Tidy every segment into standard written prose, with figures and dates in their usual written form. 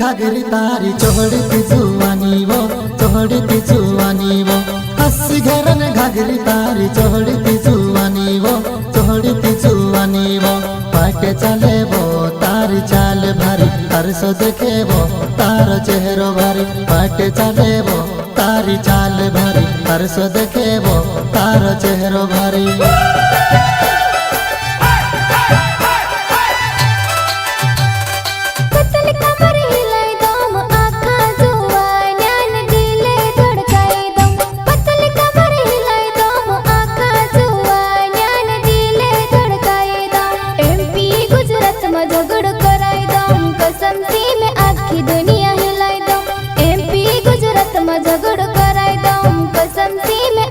घागरी तारी चोहड़ती जुआनी वो हंसी घरन घागरी तारी चोहड़ती जुआनी वो पाटे चले वो तारी चाल भारी तरसो देखे वो तारो चेहरो भारी पाटे चले वो तारी चाल भारी तरसो देखे वो तारो चेहरो भारी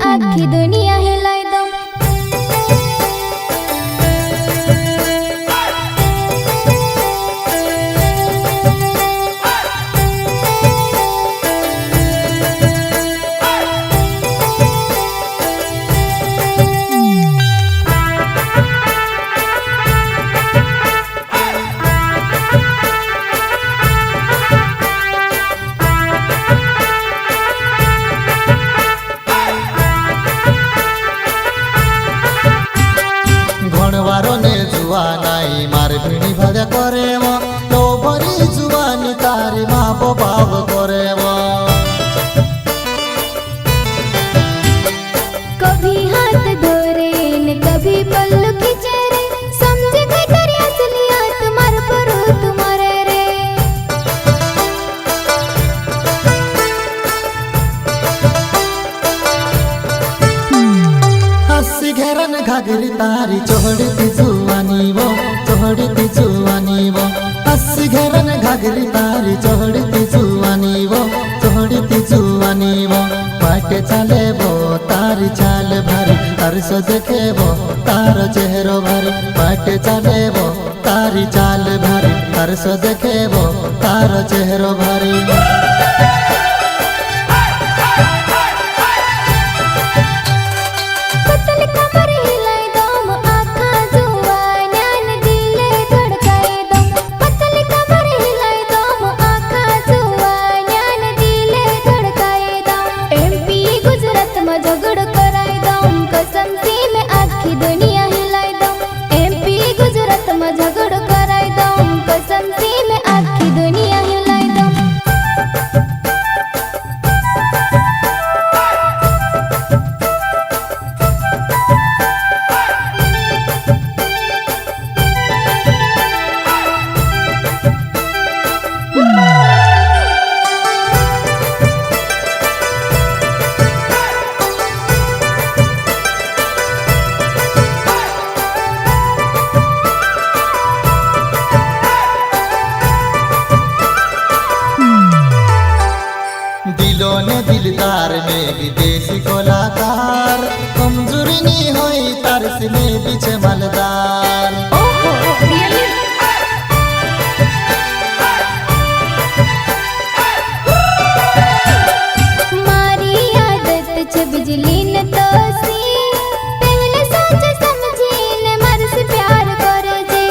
आखी दुनिया हिलाई दो मार भिणी भजा करे वो तो बड़ी जुआनी तारी माँ बाप करे वो कभी हाथ धोरे न कभी पल्लू खींचे रे समझे कोई तेरी असलियत तुम्हारे परो तुम्हारे रे हंसी घेरन घागरी तारी चोहड़ती जुआनी वो हंसी घेरन घागरी तारी चोहड़ती जुआनी वो पाटे चले वो तारी चाल भारी तरसो देखे वो तारो चेहरो भारी पाटे चले वो तारी चाल भारी तरसो देखे वो तारो चेहरो भारी झगड़ कराई दो कसम से मैं आखी दुनिया हिलाई दो दिलों ने दिलदार में विदेशी कलाकार कमजोरी नहीं हुई तरस में पीछे मलदार मारी आदत छ बिजली न तो सी पहले सोच समझी न मर से प्यार करे जे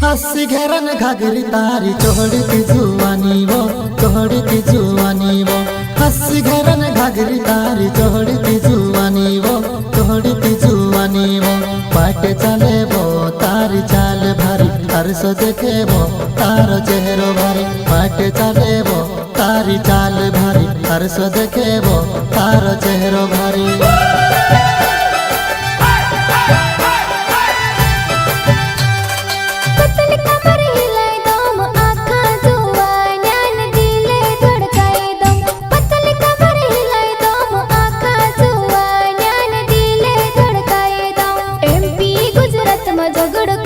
हंसी घेरन घागरी तारी चोहड़ती जुआनी वो हंसी घेरन घागरी तारी चोहड़ती जुआनी वो पाटे चले वो तारी चाल भारी तरसो देखे वो तारो चेहरो भारी पाटे चले वो तारी चाल भारी तरसो देखे वो तारो चेहरो भारी झगड़